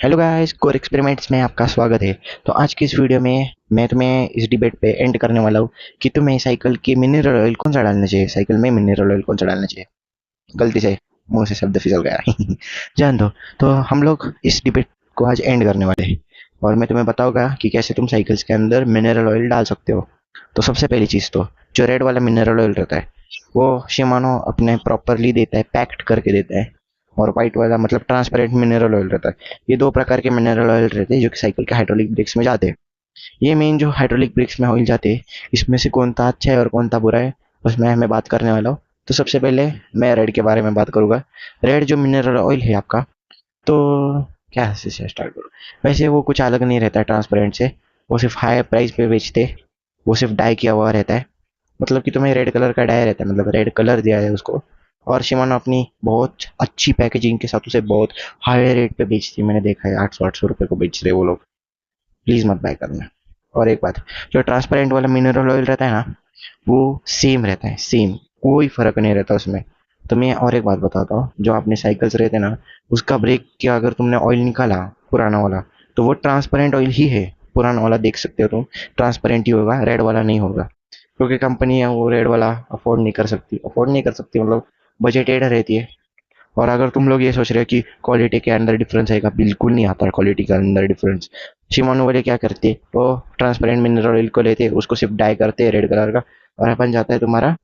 Hello guys, core experiments में आपका स्वागत है। तो आज की इस वीडियो में मैं तुम्हें इस डिबेट पे एंड करने वाला हूँ कि तुम्हें साइकिल की मिनरल ऑयल कौन सा डालना चाहिए, साइकिल में मिनरल ऑयल कौन सा डालना चाहिए। गलती से मुंह से शब्द फिसल गया। जान दो। तो हम लोग इस डिबेट को आज एंड करने वाले हैं और मैं तुम्हें बताऊंगा कि कैसे तुम साइकिल्स के अंदर मिनरल ऑयल डाल सकते हो। तो सबसे पहली चीज़ तो जो रेड वाला मिनरल ऑयल रहता है वो शिमानो अपने प्रॉपरली देता है, पैक्ड करके देता है। और वाइट वाला मतलब ट्रांसपेरेंट मिनरल ऑयल रहता है। ये दो प्रकार के मिनरल ऑयल रहते हैं जो कि साइकिल के हाइड्रोलिक ब्रेक्स में जाते हैं। ये मेन जो हाइड्रोलिक ब्रेक्स में ऑयल जाते हैं, इसमें से कौन सा अच्छा है और कौन सा बुरा है उसमें मैं बात करने वाला हूँ। तो सबसे पहले मैं रेड के बारे में बात करूंगा। रेड जो मिनरल ऑयल है आपका, तो क्या से स्टार्ट करूँ। वैसे वो कुछ अलग नहीं रहता है ट्रांसपेरेंट से। वो सिर्फ हाई प्राइस पे बेचते, वो सिर्फ डाई किया हुआ रहता है। मतलब कि तुम्हें रेड कलर का डाई रहता है, मतलब रेड कलर दिया है उसको। और शिमानो अपनी बहुत अच्छी पैकेजिंग के साथ उसे बहुत हाई रेट पे बेचती है। मैंने देखा है 800-800 रुपये को बेच रहे वो लोग। प्लीज़ मत बाय करना। और एक बात, जो ट्रांसपेरेंट वाला मिनरल ऑयल रहता है ना, वो सेम रहता है, सेम। कोई फर्क नहीं रहता उसमें। तो मैं और एक बात बताता हूँ, जो अपने साइकिल्स रहते हैं ना, उसका ब्रेक का अगर तुमने ऑयल निकाला पुराना वाला, तो वो ट्रांसपेरेंट ऑयल ही है। पुराना वाला देख सकते हो तुम, ट्रांसपेरेंट ही होगा, रेड वाला नहीं होगा। क्योंकि कंपनी है वो रेड वाला अफोर्ड नहीं कर सकती, मतलब बजटेड रहती है। और अगर तुम लोग ये सोच रहे हो कि क्वालिटी के अंदर डिफरेंस आएगा, बिल्कुल नहीं आता क्वालिटी के अंदर डिफरेंस। शिमानो वाले क्या करते, वो ट्रांसपेरेंट मिनरल ऑयल को लेते, उसको सिर्फ डाई करते रेड कलर का, और बन जाता है तुम्हारा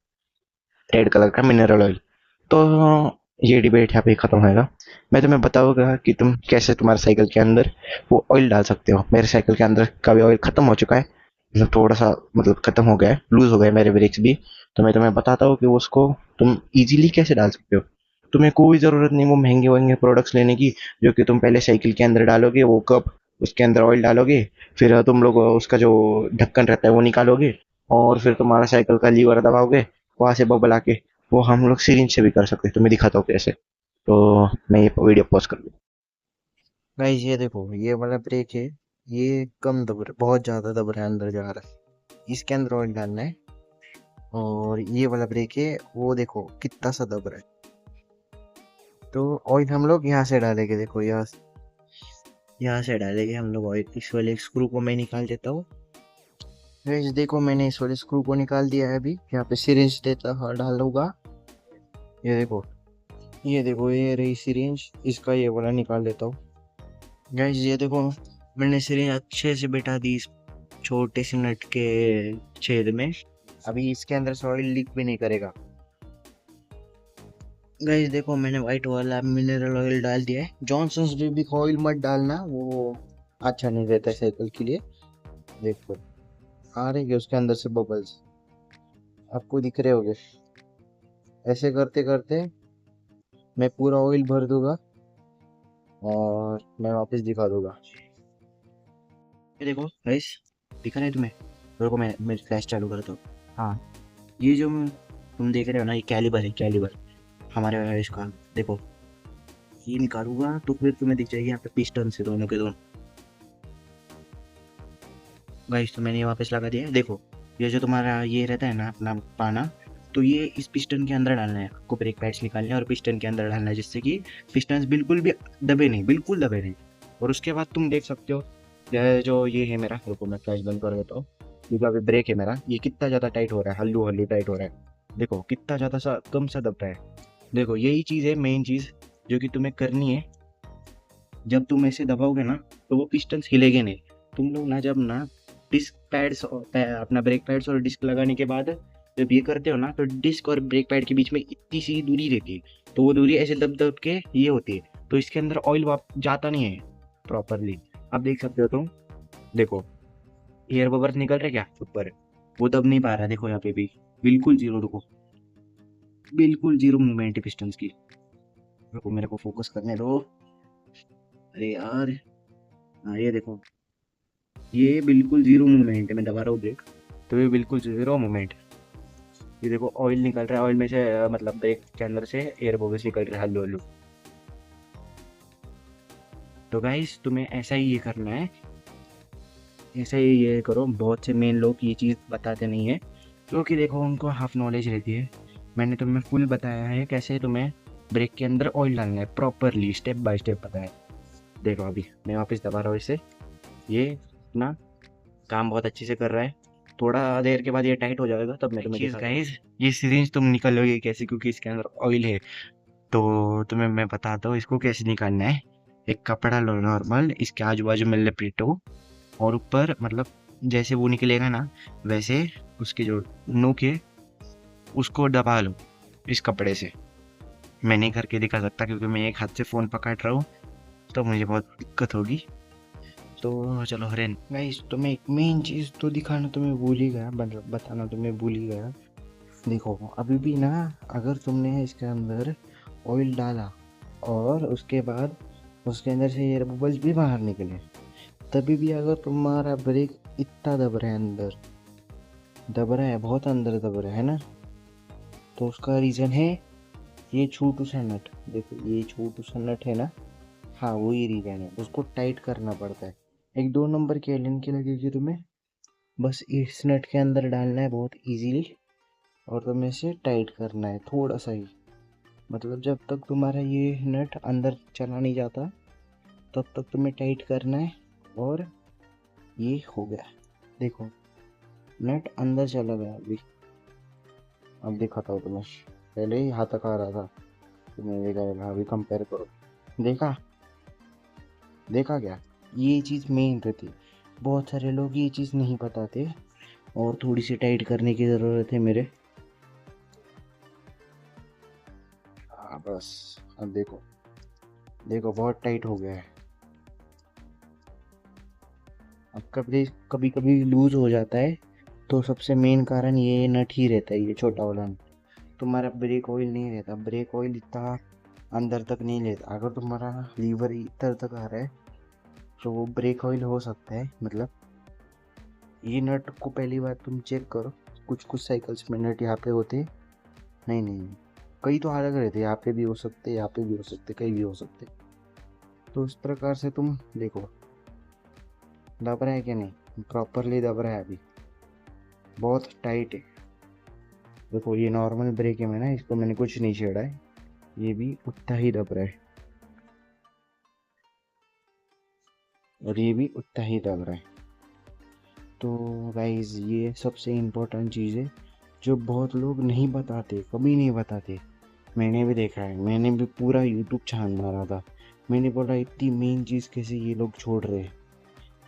रेड कलर का मिनरल ऑयल। तो ये डिबेट यहाँ पे खत्म होएगा। मैं तुम्हें बताऊंगा कि तुम कैसे तुम्हारे साइकिल के अंदर वो ऑयल डाल सकते हो। मेरे साइकिल के अंदर का भी ऑयल खत्म हो चुका है, मतलब थोड़ा सा, मतलब खत्म हो गया है, लूज हो गए मेरे ब्रेक्स भी। तो मैं तुम्हें बताता हूँ कि वो उसको तुम इजीली कैसे डाल सकते हो। तुम्हें कोई ज़रूरत नहीं वो महंगे महंगे प्रोडक्ट्स लेने की, जो कि तुम पहले साइकिल के अंदर डालोगे वो कप, उसके अंदर ऑयल डालोगे, फिर तुम लोग उसका जो ढक्कन रहता है वो निकालोगे, और फिर तुम्हारा साइकिल का लीवर दबाओगे, वहां से बबल आके। वो हम लोग सिरिंज से भी कर सकते हैं, तुम्हें दिखाता हूँ कैसे। तो मैं ये वीडियो पॉज कर दूँ। गाइस ये देखो, ये वाला ब्रेक है। ये कम दब रहा, बहुत ज्यादा दब रहा है, अंदर जा रहा है। इसके अंदर ऑयल डालना है। और ये वाला ब्रेक है, वो देखो कितना सा दब रहा है। तो ऑयल हम लोग यहाँ से डालेंगे, देखो यहाँ से डालेंगे हम लोग ऑयल। इस वाले स्क्रू को मैं निकाल देता हूँ। गाइस देखो, मैंने इस वाले स्क्रू को निकाल दिया है। अभी यहाँ पे सिरिंज देता हाँ डालूंगा। ये देखो, ये देखो, ये रही सिरिंज। इसका ये वाला निकाल देता हूँ। गाइस ये देखो, मैंने सिरिंज अच्छे से बैठा दी इस छोटे से नट के छेद में। अभी इसके अंदर से ऑयल लीक भी नहीं करेगा। गाइस देखो, मैंने व्हाइट वाला मिनरल ऑयल डाल दिया है। जॉनसन्स बेबी का ऑयल मत डालना, वो अच्छा नहीं रहता है साइकिल के लिए। देखो, आ रहे हैं उसके अंदर से बबल्स, आपको दिख रहे होंगे। ऐसे करते करते मैं पूरा ऑयल भर दूंगा और मैं वापस दिखा दूंगा। ये देखो गाइस, दिखा रहा है तुम्हें? रुको, मैं फ्लैश चालू करता हूँ। हाँ, ये जो तुम देख रहे हो ना, ये कैलिबर है, कैलिबर हमारे इसका। देखो, ये निकालूंगा तो फिर तुम्हें दिख जाएगी यहाँ पे पिस्टन से दोनों के दोनों। गाइस तो मैंने ये वापस लगा दिया है। देखो, ये जो तुम्हारा ये रहता है ना अपना पाना, तो ये इस पिस्टन के अंदर डालना है आपको। ब्रेक पैड्स निकालने हैं और पिस्टन के अंदर डालना है, जिससे कि पिस्टन बिल्कुल भी दबे नहीं, बिल्कुल दबे नहीं। और उसके बाद तुम देख सकते हो, यह जो ये है मेरा, रुको मैं फ्लैश बंद कर देता हूँ। ये जो अभी ब्रेक है मेरा, ये कितना ज़्यादा टाइट हो रहा है, हल्लू हल्लू टाइट हो रहा है। देखो कितना ज़्यादा सा कम सा दब रहा है। देखो यही चीज़ है, मेन चीज़ जो कि तुम्हें करनी है। जब तुम ऐसे दबाओगे ना, तो वो पिस्टन्स हिलेंगे नहीं। तुम लोग ना जब ना डिस्क पैड्स अपना ब्रेक पैड्स और डिस्क लगाने के बाद जब ये करते हो ना, तो डिस्क और ब्रेक पैड के बीच में इतनी सी दूरी रहती है, तो वो दूरी ऐसे दब दब के ये होती है। तो इसके अंदर ऑयल जाता नहीं है प्रॉपरली। आप देख सकते हो तुम, देखो एयर बबल्स निकल रहे क्या ऊपर, वो दब नहीं पा रहा। देखो यहाँ पे भी बिल्कुल जीरो, रुको, बिल्कुल जीरो मूवमेंट है पिस्टन्स की। रुको मेरे को फोकस करने दो। अरे यार, हाँ ये देखो, ये बिल्कुल जीरो मूवमेंट है। मैं दबा रहा हूँ ब्रेक, तो ये बिल्कुल जीरो मूवमेंट। ये देखो ऑयल निकल रहा है, ऑयल में से मतलब ब्रेक के अंदर से एयर बबल्स निकल रहे हैं हल्लू हल्लू। तो गाइस तुम्हें ऐसा ही ये करना है, ऐसा ही ये करो। बहुत से मेन लोग ये चीज़ बताते नहीं है, क्योंकि देखो उनको हाफ नॉलेज रहती है। मैंने तुम्हें फुल बताया है कैसे तुम्हें ब्रेक के अंदर ऑयल डालना है, प्रॉपरली स्टेप बाय स्टेप बताया है। देखो अभी मैं वापस दबा रहा हूँ इसे, ये अपना काम बहुत अच्छे से कर रहा है। थोड़ा देर के बाद ये टाइट हो जाएगा, तब मैं तुम्हें चीज दिखाता हूँ। गाइस, ये सिरिंज तुम निकालोगे कैसे, क्योंकि इसके अंदर ऑयल है। तो तुम्हें मैं बताता हूँ इसको कैसे निकालना है। एक कपड़ा लो नॉर्मल, इसके आजू बाजू में लपेटो, और ऊपर मतलब जैसे वो निकलेगा ना, वैसे उसके जो नोक है उसको दबा लो इस कपड़े से। मैं नहीं करके दिखा सकता क्योंकि मैं एक हाथ से फ़ोन पकड़ रहा हूँ, तो मुझे बहुत दिक्कत होगी। तो चलो हरेन गाइस, तो मैं एक मेन चीज़ तो दिखाना तुम्हें भूल ही गया, मतलब बताना तुम्हें भूल ही गया। देखो अभी भी ना, अगर तुमने इसके अंदर ऑयल डाला और उसके बाद उसके अंदर से एयर बबल्स भी बाहर निकले, तभी भी अगर तुम्हारा ब्रेक इतना दब रहा है, अंदर दब रहा है, बहुत अंदर दब रहा है ना, तो उसका रीज़न है ये छोटू सा नट। देखो ये छोटू सा नट है ना, हाँ वही रीज़न है, उसको टाइट करना पड़ता है। एक 2 नंबर की एलन की लगेगी तुम्हें, बस इस नट के अंदर डालना है बहुत इजीली, और तुम्हें इसे टाइट करना है थोड़ा सा ही। मतलब जब तक तुम्हारा ये नट अंदर चला नहीं जाता, तब तक तुम्हें टाइट करना है। और ये हो गया, देखो नट अंदर चला गया अभी। अब दिखाता हूँ तुम्हें, पहले ही हाथ तक आ रहा था, तुमने देखा, अभी कंपेयर करो। देखा, देखा क्या, ये चीज़ मेन रहती है। बहुत सारे लोग ये चीज़ नहीं बताते, और थोड़ी सी टाइट करने की ज़रूरत है मेरे। हाँ बस, अब देखो, देखो बहुत टाइट हो गया है। अब कभी कभी कभी लूज हो जाता है, तो सबसे मेन कारण ये नट ही रहता है, ये छोटा वाला नट। तुम्हारा ब्रेक ऑयल नहीं रहता, ब्रेक ऑयल इतना अंदर तक नहीं लेता। अगर तुम्हारा लीवर इधर तक आ रहा है, तो वो ब्रेक ऑयल हो सकता है। मतलब ये नट को पहली बार तुम चेक करो, कुछ कुछ साइकिल्स में नट यहाँ पे होते हैं, नहीं नहीं नहीं, कई तो अलग रहते हैं, यहाँ पे भी हो सकते, यहाँ पे भी हो सकते, कहीं भी हो सकते। तो इस प्रकार से तुम देखो दब रहा है कि नहीं, प्रॉपरली दब रहा है अभी, बहुत टाइट है। देखो ये नॉर्मल ब्रेक है, ना इसको मैंने कुछ नहीं छेड़ा है, ये भी उतना ही दब रहा है, और ये भी उतना ही दब रहा है। तो गाइज ये सबसे इम्पोर्टेंट चीज़ है, जो बहुत लोग नहीं बताते, कभी नहीं बताते। मैंने भी देखा है, मैंने भी पूरा यूट्यूब छान मारा था, मैंने बोला इतनी मेन चीज़ कैसे ये लोग छोड़ रहे हैं।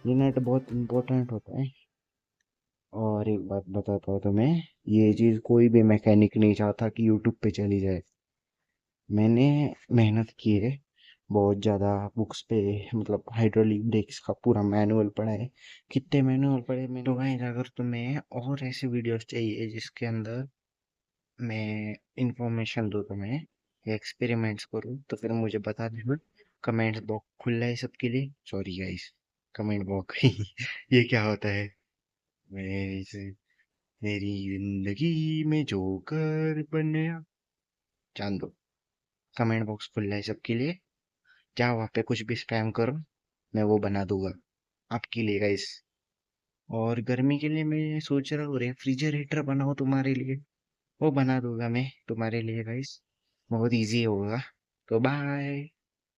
ये नेट बहुत इम्पोर्टेंट होता है। और एक बात बताता हूँ तुम्हें, ये चीज़ कोई भी मैकेनिक नहीं चाहता कि यूट्यूब पे चली जाए। मैंने मेहनत की है बहुत ज़्यादा बुक्स पे, मतलब हाइड्रोलिक ब्रेक्स का पूरा मैनुअल पढ़ा है। कितने मैनुअल पढ़े मैंने। तो गाइस अगर तुम्हें और ऐसी वीडियोस चाहिए जिसके अंदर मैं इंफॉर्मेशन दूँ तुम्हें, या एक्सपेरिमेंट्स करूँ, तो फिर मुझे बता देना। कमेंट्स बॉक्स खुला है सबके लिए। सॉरी गाइस, कमेंट बॉक्स ये क्या होता है। मेरी से मेरी जिंदगी में जोकर बनया, जान दो। कमेंट बॉक्स खुला है सबके लिए, जाओ वहाँ पे कुछ भी स्पैम करो, मैं वो बना दूंगा आपके लिए गाइस। और गर्मी के लिए मैं सोच रहा हूँ रेफ्रिजरेटर बनाओ तुम्हारे लिए, वो बना दूंगा मैं तुम्हारे लिए गाइस, बहुत इजी होगा। तो बाय।